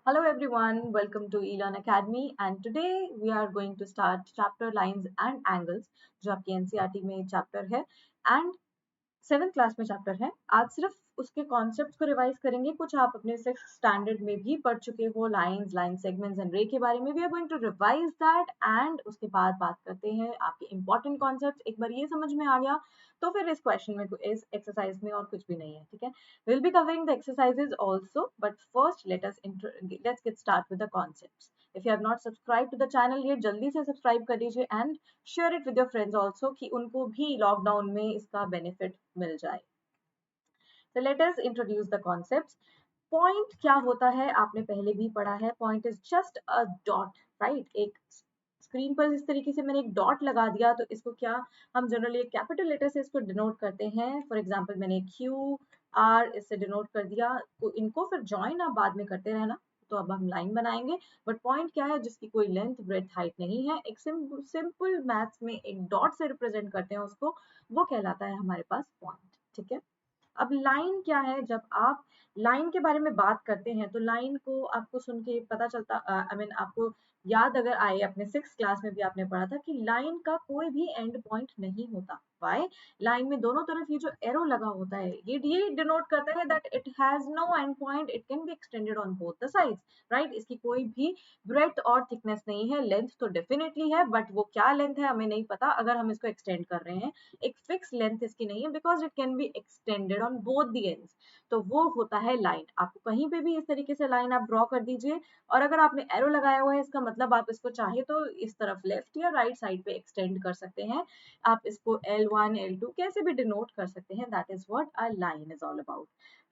Hello everyone, welcome to eLearn Academy and today we are going to start chapter lines and angles जो आपकी NCERT में chapter है and 7th class में chapter है। आज सिर्फ उसके कॉन्सेप्ट्स को रिवाइज करेंगे। कुछ आप अपने 6th स्टैंडर्ड में भी पढ़ चुके हो, लाइंस, लाइन सेगमेंट्स एंड रे के बारे में। We are going to revise that and उसके बाद बात करते हैं आपके इंपॉर्टेंट कॉन्सेप्ट्स। एक बार ये समझ में आ गया तो फिर इस क्वेश्चन में, इस एक्सरसाइज में और कुछ भी नहीं है, ठीक है। Will be covering the exercises also, but first let's get start with the concepts. If you have not subscribed to the channel yet, जल्दी से सब्सक्राइब कर लीजिए and share it with your friends also कि उनको भी lockdown में इसका benefit मिल जाए। So let us introduce the concepts. Point क्या होता है आपने पहले भी पढ़ा है। Point is just a dot, right. एक स्क्रीन पर इस तरीके से मैंने एक डॉट लगा दिया तो इसको क्या हम जनरली कैपिटल लेटर से इसको डिनोट करते हैं। फॉर एग्जांपल मैंने क्यू आर इससे डिनोट कर दिया, तो इनको फिर ज्वाइन आप बाद में करते रहना। तो अब हम लाइन बनाएंगे, बट पॉइंट क्या है, जिसकी कोई लेंथ ब्रेथ हाइट नहीं है, एक सिंपल मैथ्स में एक डॉट से रिप्रेजेंट करते हैं उसको, वो कहलाता है हमारे पास पॉइंट, ठीक है। अब लाइन क्या है, जब आप लाइन के बारे में बात करते हैं तो लाइन को आपको सुन के पता चलता, आपको याद अगर आए, अपने 6th क्लास में भी आपने पढ़ा था कि लाइन का कोई भी एंड पॉइंट नहीं होता। वाई? लाइन में दोनों तरफ ये जो एरो लगा होता है, ये डिनोट करता है that it has no end point, it can be extended on both the sides, right. इसकी कोई भी ब्रेथ और थिकनेस नहीं है। लेंथ तो डेफिनेटली है, बट वो क्या लेंथ है हमें नहीं पता अगर हम इसको एक्सटेंड कर रहे हैं। एक फिक्स लेंथ इसकी नहीं है, because it can be extended on both the ends. तो वो होता है लाइन। आपको कहीं पे भी इस तरीके से लाइन आप ड्रॉ कर दीजिए, और अगर आपने एरो लगाया हुआ है, इसका मतलब आप इसको चाहे तो इस तरफ लेफ्ट या राइट साइड पे एक्सटेंड कर सकते हैं। आप इसको L1 L2 कैसे भी डिनोट कर सकते हैं। That is what a line is all about.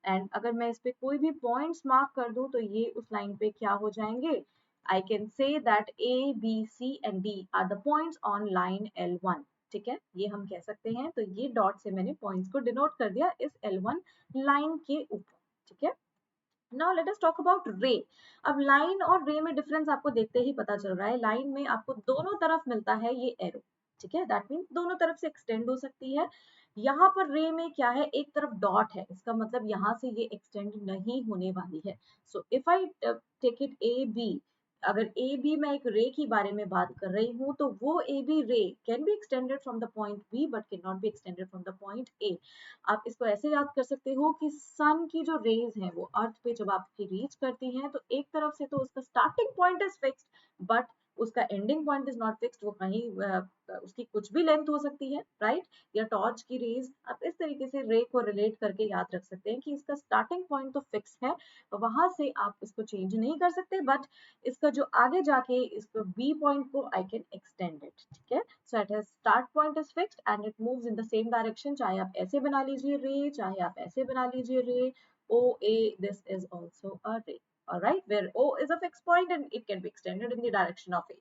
And अगर मैं इस पे कोई भी पॉइंट्स मार्क कर दूं तो ये उस लाइन पे क्या हो जाएंगे। I can say that A, B, C and D are the points on line L1, ठीक है। ये हम कह सकते हैं। तो ये डॉट से मैंने पॉइंट्स को डिनोट कर दिया इस L1 लाइन के ऊपर, ठीक है। Now let us talk about रे। अब लाइन और रे में डिफरेंस आपको देखते ही पता चल रहा है। लाइन में आपको दोनों तरफ मिलता है ये एरो, ठीक है। दैट मीन्स दोनों तरफ से एक्सटेंड हो सकती है। यहाँ पर रे में क्या है, एक तरफ डॉट है, इसका मतलब यहाँ से ये एक्सटेंड नहीं होने वाली है। So if I take it A B, अगर ए बी मैं एक रे की बारे में बात कर रही हूँ, तो वो A B ray can be extended from the point B but can not be extended from the point A. आप इसको ऐसे याद कर सकते हो कि सन की जो रेज हैं वो अर्थ पे जब आपकी रीच करती हैं, तो एक तरफ से तो उसका starting point is fixed, but उसका ending point is not fixed. वो कहीं उसकी कुछ भी लेंथ हो सकती है, राइट। या टॉर्च की रेज, आप इस तरीके से रे को रिलेट करके याद रख सकते हैं कि इसका स्टार्टिंग पॉइंट तो फिक्स है, वहां से आप इसको चेंज नहीं कर सकते, बट इसका जो आगे जाके इसको बी पॉइंट को आई कैन एक्सटेंड इट, ठीक है। So it has start point is fixed and it moves in the same direction. चाहे आप ऐसे बना लीजिए रे, चाहे आप ऐसे बना लीजिए रे। ओ ए, दिस इज आल्सो अ रे, alright, where O is a fixed point and it can be extended in the direction of A.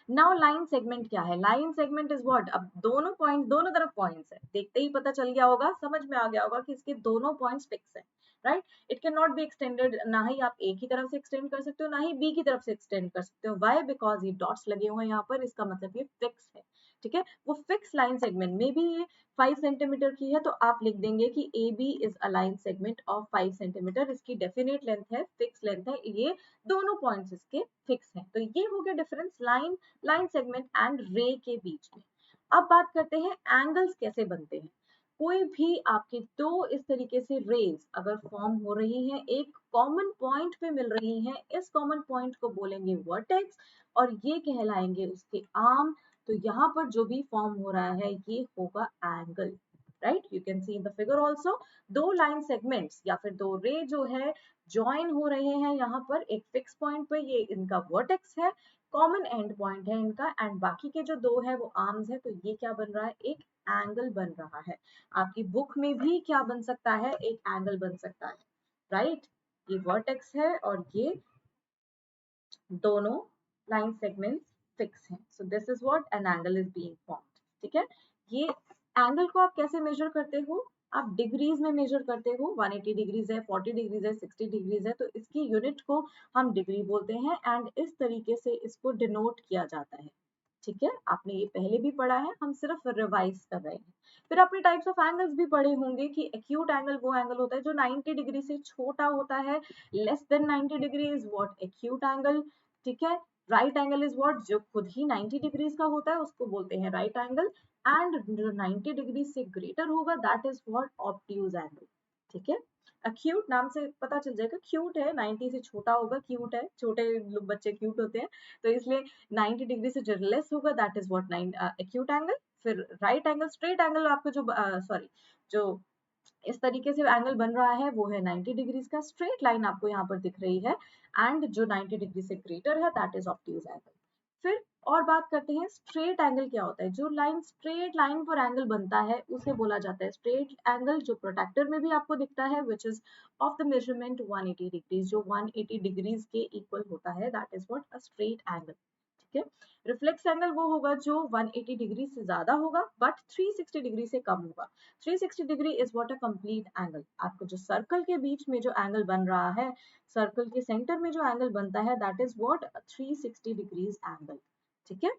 Now line segment क्या है। लाइन सेगमेंट इज व्हाट, अब दोनों पॉइंट, दोनों तरफ पॉइंट्स है, देखते ही पता चल गया होगा, समझ में आ गया होगा कि इसके दोनों पॉइंट्स फिक्स है, right. It can not be extended, ना ही आप ए की तरफ से एक्सटेंड कर सकते हो, ना ही बी की तरफ से एक्सटेंड कर सकते हो। व्हाई? बिकॉज ये डॉट्स लगे हुए हैं यहाँ पर, इसका मतलब ये फिक्स है, ठीक है। वो फिक्स लाइन सेगमेंट में भी ये 5 सेंटीमीटर की है, तो आप लिख देंगे कि A B is a line segment of 5 centimetre. इसकी डेफिनेट लेंथ है, फिक्स लेंथ है, ये दोनों पॉइंट्स इसके फिक्स हैं। तो ये हो गया डिफरेंस लाइन सेगमेंट एंड रे के बीच में। अब बात करते हैं एंगल्स कैसे बनते हैं। कोई भी आपके दो इस तरीके से रेज अगर फॉर्म हो रही हैं, एक कॉमन पॉइंट पे मिल रही हैं, इस कॉमन पॉइंट को बोलेंगे वर्टेक्स और ये कहलाएंगे उसके आर्म। तो यहाँ पर जो भी फॉर्म हो रहा है ये होगा angle, right. You can see in the figure also, दो लाइन सेगमेंट्स या फिर दो रे जो है ज्वाइन हो रहे हैं यहाँ पर एक फिक्स पॉइंट पे, ये इनका वर्टेक्स है, कॉमन एंड पॉइंट है इनका, एंड बाकी के जो दो है वो आर्म्स है। तो ये क्या बन रहा है, एक एंगल बन रहा है। आपकी बुक में भी क्या बन सकता है, एक एंगल बन सकता है, राइट। ये वर्टेक्स है और ये दोनों लाइन सेगमेंट्स फिक्स हैं। So this is what an angle is being formed, ठीक है। ये एंगल को आप कैसे मेजर करते हो, आप डिग्रीज में मेजर करते हो। 180 डिग्रीज है, 40 डिग्रीज है, 60 डिग्रीज है, तो इसकी यूनिट को हम डिग्री बोलते हैं एंड इस तरीके से इसको डिनोट किया जाता है। ठीक है, आपने ये पहले भी पढ़ा है, हम सिर्फ रिवाइज कर रहे हैं। फिर आपने टाइप्स ऑफ एंगल्स भी पढ़े होंगे कि एक्यूट एंगल वो एंगल होता है जो 90 डिग्री से छोटा होता है, less than 90 degree is what acute angle. ठीक है, राइट एंगल इज व्हाट, जो खुद ही 90 डिग्रीज का होता है उसको बोलते हैं राइट एंगल, एंड जो 90 डिग्री से ग्रेटर होगा that is what obtuse angle. ठीक है, अक्यूट नाम से पता चल जाएगा, क्यूट है, 90 से छोटा होगा, क्यूट है, छोटे बच्चे क्यूट होते हैं, तो इसलिए 90 डिग्री से जो लेस होगा that is what acute angle. फिर राइट एंगल, स्ट्रेट एंगल आपको जो सॉरी जो इस तरीके से एंगल बन रहा है वो है 90 डिग्रीज का, स्ट्रेट लाइन आपको यहाँ पर दिख रही है, एंड जो 90 डिग्री से ग्रेटर है दैट इज ऑब्ट्यूज एंगल। फिर और बात करते हैं स्ट्रेट एंगल क्या होता है। जो लाइन स्ट्रेट लाइन पर एंगल बनता है उसे बोला जाता है स्ट्रेट एंगल, जो प्रोटेक्टर में भी आपको दिखता है, which is of the measurement 180 degrees, जो 180 डिग्रीज के इक्वल होता है, that is what a straight angle. ठीक है, रिफ्लेक्स एंगल वो होगा जो 180 डिग्री से ज्यादा होगा बट 360 डिग्री से कम होगा। 360 degree is what a complete angle. आपको जो सर्कल के बीच में जो एंगल बन रहा है, सर्कल के सेंटर में जो एंगल बनता है that is what 360 degrees angle. ठीक है,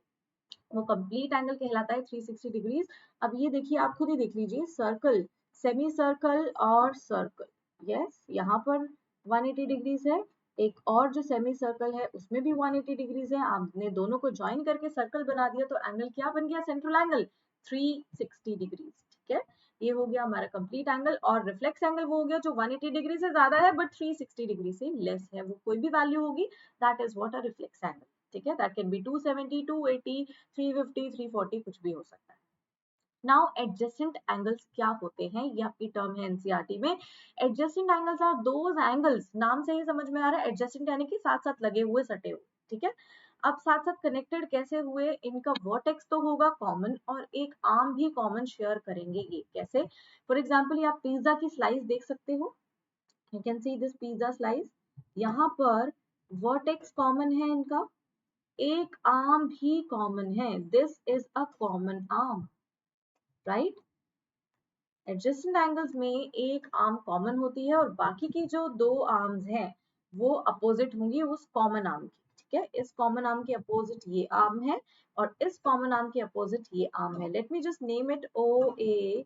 वो कंप्लीट एंगल कहलाता है 360 डिग्रीज। अब ये देखिए, आप खुद ही देख लीजिए, सर्कल, सेमी सर्कल और सर्कल, यस यहाँ पर 180 डिग्रीज है, एक और जो सेमी सर्कल है उसमें भी 180 डिग्रीज है, आपने दोनों को ज्वाइन करके सर्कल बना दिया तो एंगल क्या बन गया, सेंट्रल एंगल 360 डिग्रीज। ठीक है, ये हो गया हमारा कंप्लीट एंगल। और रिफ्लेक्स एंगल वो हो गया जो 180 डिग्री से ज्यादा है बट 360 डिग्री से लेस है, वो कोई भी वैल्यू होगी, that is what a reflex angle. ठीक है, दैट कैन बी 270, 280, 350, 340, कुछ भी हो सकता है। नाउ एडजेसेंट एंगल्स क्या होते हैं, ये आपकी टर्म है एनसीईआरटी में। Adjacent angles are those angles, नाम से ही समझ में आ रहा है, एडजेसेंट यानी कि साथ साथ लगे हुए, सटे हुए। ठीक है, अब साथ साथ कनेक्टेड कैसे हुए, इनका वर्टेक्स तो होगा कॉमन और एक आर्म भी कॉमन शेयर करेंगे। ये कैसे, फॉर एग्जाम्पल ये आप पिज्जा की स्लाइस देख सकते हो, you can see this pizza slice, यहाँ पर वर्टेक्स कॉमन है इनका, एक आर्म भी कॉमन है, this is a common arm, right. Adjacent angles में एक आर्म कॉमन होती है और बाकी की जो दो आर्म्स हैं वो अपोजिट होंगी उस कॉमन आर्म की। ठीक है, इस कॉमन आर्म के अपोजिट ये आर्म है और इस कॉमन आर्म के अपोजिट ये आर्म है। Let me just name it O A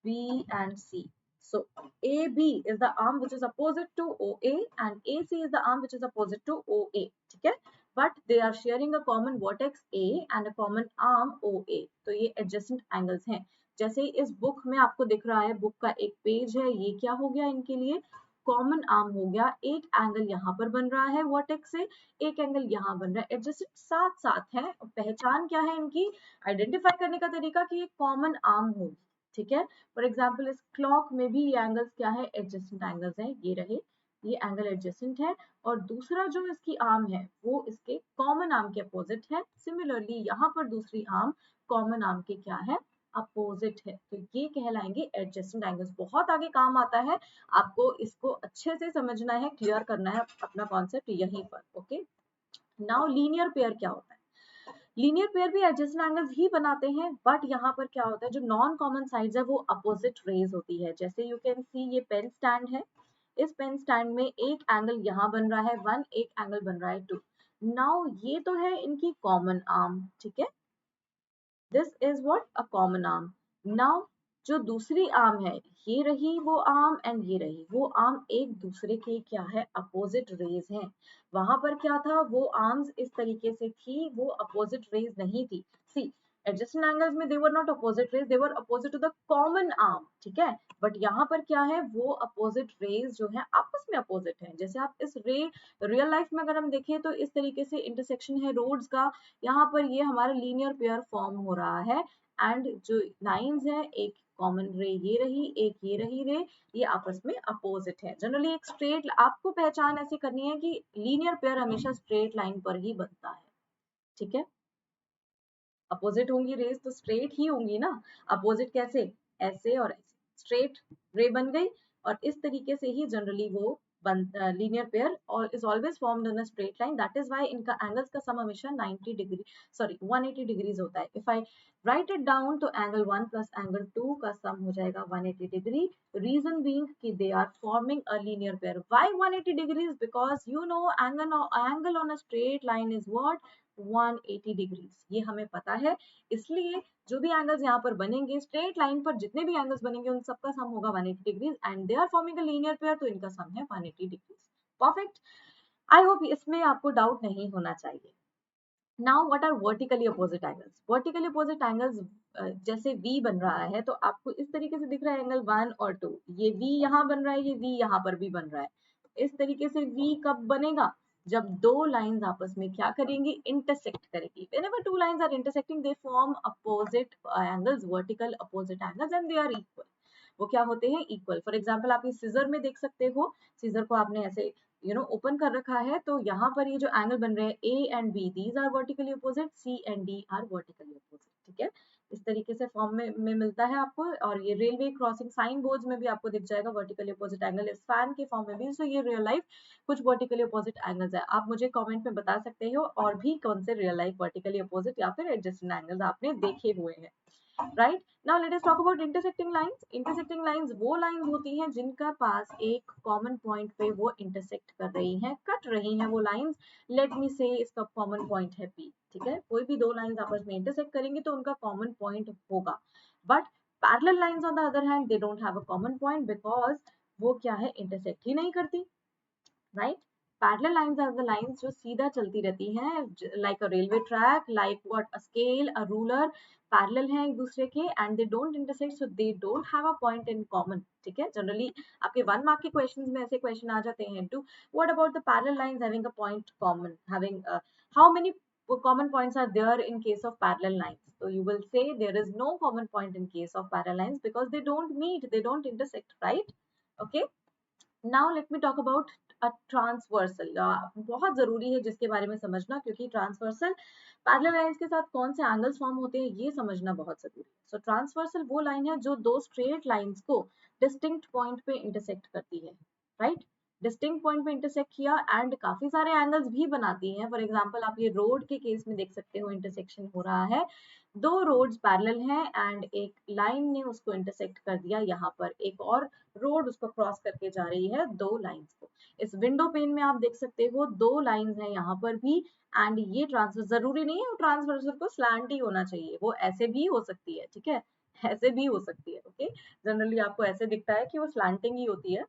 B and C. So AB is the arm which is opposite to OA and AC is the arm which is opposite to OA. ठीक है, but they are sharing a common vertex A and a common arm OA. तो ये adjacent angles हैं। जैसे इस book में आपको दिख रहा है, बुक का एक पेज है, ये क्या हो गया इनके लिए, कॉमन आर्म हो गया। एक एंगल यहाँ पर बन रहा है वर्टेक्स से, एक एंगल यहाँ बन रहा है, एडजेसेंट साथ साथ है। पहचान क्या है इनकी, आइडेंटिफाई करने का तरीका कि ये कॉमन आर्म होगी। ठीक है, फॉर एग्जाम्पल इस क्लॉक में भी ये एंगल्स क्या है, एडजेसेंट एंगल्स हैं, ये रहे, ये एंगल एडजेसेंट है और दूसरा जो इसकी आर्म है वो इसके कॉमन आर्म के अपोजिट है। सिमिलरली यहाँ पर दूसरी आर्म कॉमन आर्म के क्या है, अपोजिट है, तो ये कहलाएंगे एडजेसेंट एंगल्स। बहुत आगे काम आता है, आपको इसको अच्छे से समझना है, क्लियर करना है अपना कॉन्सेप्ट यहीं पर। ओके, नाउ लीनियर पेयर क्या होता है, लीनियर पेयर भी एडजेसेंट एंगल्स ही बनाते हैं बट यहाँ पर क्या होता है, जो नॉन कॉमन साइड्स है वो अपोजिट रेज होती है। जैसे यू कैन सी ये पेन स्टैंड है, इस पेन स्टैंड में एक एंगल यहाँ बन रहा है 1, एक एंगल बन रहा है 2। नाउ ये तो है इनकी कॉमन आर्म, ठीक है, this is what a common arm. Now जो दूसरी आर्म है, ये रही वो आर्म एंड ये रही वो आर्म, एक दूसरे के क्या है, अपोजिट रेज हैं। वहां पर क्या था, वो आर्म्स इस तरीके से थी, वो अपोजिट रेज नहीं थी। सी, एडजेसेंट एंगल्स में they were not opposite rays, they were opposite to the common arm. ठीक है, बट यहाँ पर क्या है, वो अपोजिट रेज जो है आपस में अपोजिट है। जैसे आप इस रियल लाइफ में अगर हम देखें तो इस तरीके से इंटरसेक्शन है रोड्स का, यहाँ पर ये हमारा लीनियर पेयर फॉर्म हो रहा है एंड जो लाइंस है, एक कॉमन रे ये रही, एक ये रही रे, ये आपस में अपोजिट है। जनरली एक स्ट्रेट, आपको पहचान ऐसे करनी है कि लीनियर पेयर हमेशा स्ट्रेट लाइन पर ही बनता है। ठीक है, अपोजिट होंगी रेज तो स्ट्रेट ही होंगी ना, अपोजिट कैसे, ऐसे और ऐसे, स्ट्रेट रे बन गई और इस तरीके से ही जनरली वो लीनियर पेयर और is always formed in a straight line, that is why इनका एंगल्स का सम हमेशा 90 डिग्री, सॉरी 180 डिग्रीज होता है। If I right it down तो एंगल 1 प्लस एंगल 2 का सम हो जाएगा 180 डिग्री। रीजन बीइंग कि they are forming a linear pair. Why 180 degrees, because you know angle on a straight line is what 180 degrees, ये हमें पता है। इसलिए जो भी एंगल्स यहाँ पर बनेंगे, स्ट्रेट लाइन पर जितने भी एंगल्स बनेंगे उन सबका सम होगा 180 degrees and they are forming a linear pair, तो इनका सम है 180 डिग्रीज। परफेक्ट। आई होप इसमें आपको डाउट नहीं होना चाहिए। Now what are vertically opposite angles? Vertically opposite angles, जैसे V बन रहा है तो आपको इस तरीके से दिख रहा है एंगल 1 और 2, ये V यहाँ बन रहा है, ये V यहाँ पर भी बन रहा है। इस तरीके से V कब बनेगा? जब दो लाइंस आपस में क्या करेंगी? इंटरसेक्ट करेंगी। Whenever two lines are intersecting, they form opposite angles, vertical opposite angles, and they are equal. वो क्या होते हैं? इक्वल। फॉर एग्जाम्पल आप ये सीजर में देख सकते हो, सीजर को आपने ऐसे ओपन कर रखा है, तो यहाँ पर ये जो एंगल बन रहे हैं A and B, these are vertically opposite, C and D are vertically opposite. ठीक है, इस तरीके से फॉर्म में मिलता है आपको। और ये रेलवे क्रॉसिंग साइन बोर्ड्स में भी आपको दिख जाएगा वर्टिकली अपोजिट एंगल, इस फैन के फॉर्म में भी। सो ये रियल लाइफ कुछ वर्टिकली अपोजिट एंगल्स है। आप मुझे कमेंट में बता सकते हो और भी कौन से रियल लाइफ वर्टिकली अपोजिट या फिर एडजेसेंट एंगल्स आपने देखे हुए हैं। Right, now let us talk about intersecting lines. Intersecting lines वो लाइंस होती हैं जिनका पास एक कॉमन पॉइंट पे वो इंटरसेक्ट कर रही हैं, कट रही हैं वो लाइंस। लेट मी से इसका कॉमन पॉइंट है P। ठीक है, कोई भी दो लाइंस आपस में इंटरसेक्ट करेंगे तो उनका कॉमन पॉइंट होगा। But parallel lines on the other hand, they don't have a common point because वो क्या है? इंटरसेक्ट ही नहीं करती। Right, parallel lines are the lines जो सीधा चलती रहती हैं, like a railway track, like what, a scale, a ruler, parallel हैं एक दूसरे के and they don't intersect, so they don't have a point in common. ठीक है, जनरली आपके 1 मार्क के क्वेश्चंस में ऐसे क्वेश्चन आ जाते हैं too, what about the parallel lines having a point common, having how many common points are there in case of parallel lines? So you will say there is no common point in case of parallel lines because they don't meet, they don't intersect, right? Okay, now let me talk about a transversal। बहुत जरूरी है जिसके बारे में समझना, क्योंकि transversal parallel lines के साथ कौन से एंगल्स फॉर्म होते हैं ये समझना बहुत जरूरी है। सो ट्रांसवर्सल वो लाइन है जो दो स्ट्रेट लाइंस को डिस्टिंक्ट पॉइंट पे इंटरसेक्ट करती है। राइट, डिस्टिंक्ट पॉइंट पे इंटरसेक्ट किया एंड काफी सारे एंगल्स भी बनाती है। फॉर एग्जांपल आप ये रोड के केस में देख सकते हो, इंटरसेक्शन हो रहा है, दो रोड्स पैरेलल हैं एंड एक लाइन ने उसको इंटरसेक्ट कर दिया, यहाँ पर एक और रोड उसको क्रॉस करके जा रही है दो लाइंस को। इस विंडो पेन में आप देख सकते हो दो लाइंस हैं यहाँ पर भी एंड ये ट्रांसफर, जरूरी नहीं है ट्रांसवर्सल को स्लैंट ही होना चाहिए, वो ऐसे भी हो सकती है। ठीक है, ऐसे भी हो सकती है। ओके, जनरली आपको ऐसे दिखता है कि वो स्लैंटिंग ही होती है,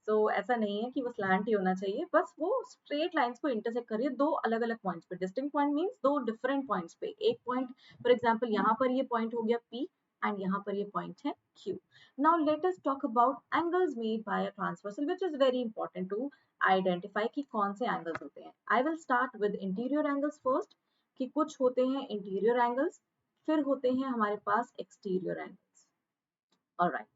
सो ऐसा नहीं है कि वो स्लैंट ही होना चाहिए, बस वो स्ट्रेट लाइंस को इंटरसेक्ट कर रही है दो अलग अलग पॉइंट्स पे। डिस्टिंक्ट पॉइंट मींस दो डिफरेंट पॉइंट्स पे। एक पॉइंट फॉर एग्जांपल यहाँ पर ये पॉइंट हो गया P एंड यहाँ पर ये पॉइंट है Q। Now let us talk about angles made by a transversal, which is very important to identify कि कौन से angles होते हैं। I will start with interior angles first, कि कुछ होते हैं interior angles, फिर होते हैं हमारे पास exterior angles। Alright,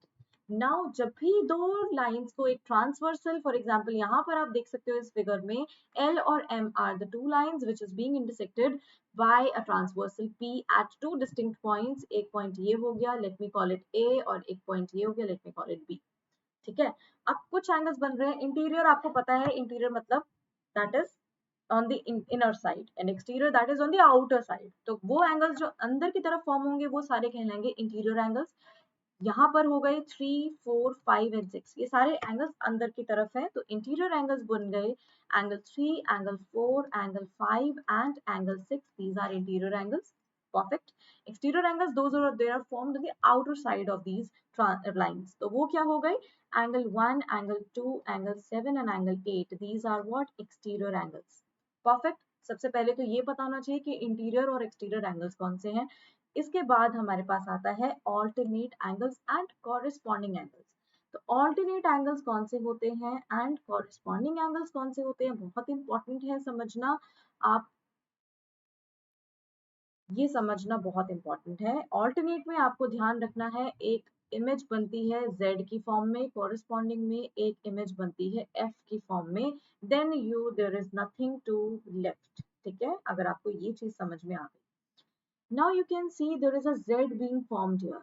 now जब भी दो लाइंस को एक ट्रांसवर्सल, फॉर एग्जांपल यहाँ पर आप देख सकते हो इस फिगर में L और M are the two lines which is being intersected by a transversal P at two distinct points। एक पॉइंट ये हो गया, let me call it A, और एक पॉइंट ये हो गया, let me call it B। ठीक है, अब कुछ एंगल्स बन रहे हैं इंटीरियर, आपको पता है इंटीरियर मतलब that is on the inner side and exterior that is on the outer side. तो वो एंगल्स जो अंदर की तरफ फॉर्म होंगे वो सारे कहलाएंगे इंटीरियर एंगल्स। यहाँ पर हो गए 3, 4, 5 एंड 6, ये सारे एंगल्स अंदर की तरफ है, तो इंटीरियर एंगल्स बन गए angle 3, angle 4, angle 5 and angle 6, these are interior angles. Perfect. Exterior angles those are they are formed the outer side of these lines, तो वो क्या हो गए? Angle 1, angle 2, angle 7 and angle 8, these are what? Exterior angles. Perfect. सबसे पहले तो ये पता होना चाहिए कि इंटीरियर और एक्सटीरियर एंगल्स कौन से हैं। इसके बाद हमारे पास आता है alternate angles and corresponding angles. तो ऑल्टरनेट एंगल्स कौन से होते हैं एंड कॉरेस्पॉन्डिंग एंगल्स कौन से होते हैं, बहुत इंपॉर्टेंट है समझना। आप ये समझना बहुत इंपॉर्टेंट है। ऑल्टरनेट में आपको ध्यान रखना है, एक इमेज बनती है Z की फॉर्म में, कॉरेस्पॉन्डिंग में एक इमेज बनती है F की फॉर्म में, then you there is nothing to left. ठीक है, अगर आपको ये चीज समझ में आ गई। Now you can see there is a Z being formed here.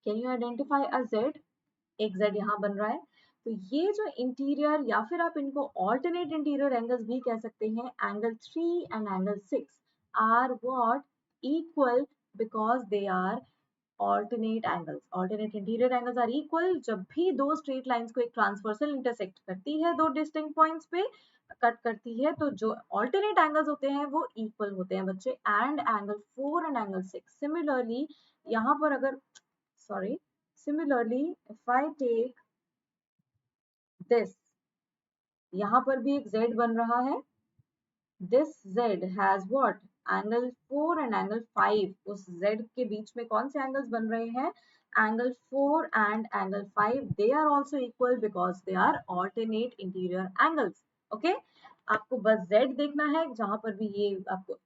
Can you identify a Z? एक Z यहाँ बन रहा है, तो ये जो इंटीरियर या फिर आप इनको ऑल्टरनेट इंटीरियर एंगल्स भी कह सकते हैं, angle 3 and angle 6 are what? Equal, because they are alternate angles. Alternate interior angles are equal जब भी दो straight lines को एक transversal intersect करती है दो distinct points पे कट करती है तो जो alternate angles होते हैं वो equal होते हैं बच्चे and angle 4 and angle 6. Similarly यहाँ पर अगर similarly if I take this यहाँ पर भी एक z बन रहा है this z has what angle 4 and angle 5 उस z के बीच में कौन से angles बन रहे हैं angle 4 and angle 5 they are also equal because they are alternate interior angles okay आपको बस z देखना है जहां पर भी ये आपको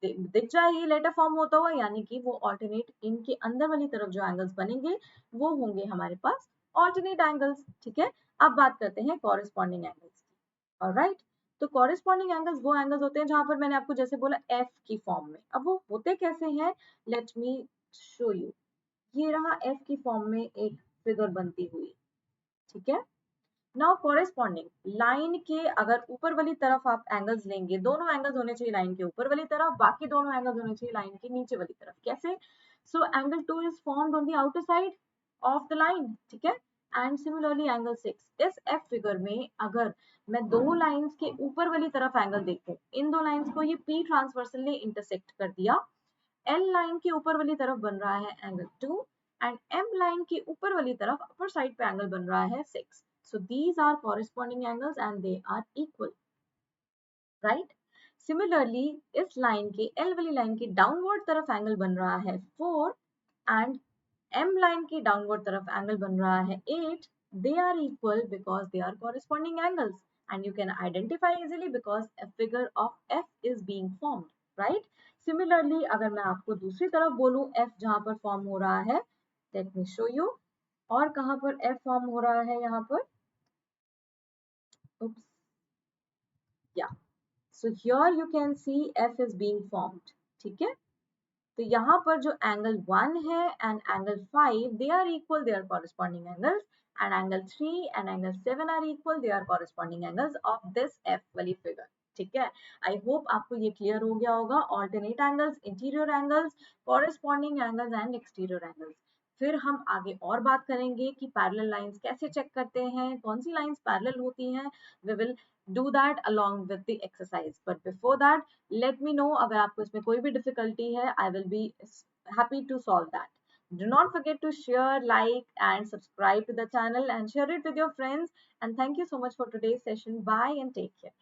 दिख जाए ये लेटर फॉर्म होता हुआ यानी कि वो alternate इनके अंदर वाली तरफ जो angles बनेंगे वो होंगे हमारे पास alternate angles ठीक है अब बात करते हैं corresponding angles की alright तो कॉरेस्पॉन्डिंग एंगल्स वो एंगल्स होते हैं जहां पर मैंने आपको जैसे बोला एफ की फॉर्म में अब वो होते कैसे हैं लेट मी शो यू ये रहा एफ की फॉर्म में एक फिगर बनती हुई ठीक है नाउ कॉरेस्पॉन्डिंग लाइन के अगर ऊपर वाली तरफ आप एंगल्स लेंगे दोनों एंगल्स होने चाहिए लाइन के ऊपर वाली तरफ बाकी दोनों एंगल्स होने चाहिए लाइन के नीचे वाली तरफ कैसे so angle 2 is formed on the outer side of the line ठीक है एंड सिमिलरली एंगल 6 इस एफ फिगर में अगर मैं दो लाइंस के ऊपर वाली तरफ एंगल देखूं इन दो लाइंस को ये पी ट्रांसवर्सल ने इंटरसेक्ट कर दिया एल लाइन के ऊपर वाली तरफ बन रहा है एंगल 2 एंड एम लाइन के ऊपर वाली तरफ अपर साइड पे एंगल बन रहा है 6 so these are corresponding angles and they are equal right similarly इस लाइन के एल वाली लाइन के डाउनवर्ड तरफ एंगल बन रहा है 4 एंड M line की डाउनवर्ड तरफ एंगल बन रहा है 8 they are equal because they are corresponding angles and you can identify easily because a figure of F is being formed right similarly अगर मैं आपको दूसरी तरफ बोलूं F जहां पर फॉर्म हो रहा है let me show you और कहां पर F फॉर्म हो रहा है यहाँ पर oops yeah so here you can see F is being formed ठीक है तो यहाँ पर जो एंगल 1 है and angle 5 they are equal they are corresponding angles and angle 3 and angle 7 are equal they are corresponding angles of this F वाली figure ठीक है आई होप आपको ये क्लियर हो गया होगा alternate angles interior angles corresponding angles and exterior angles फिर हम आगे और बात करेंगे कि पैरेलल लाइंस कैसे चेक करते हैं कौन सी लाइंस पैरेलल होती हैं we will do that along with the exercise but before that let me know अगर आपको इसमें कोई भी difficulty है I will be happy to solve that do not forget to share like and subscribe to the channel and share it with your friends and thank you so much for today's session bye and take care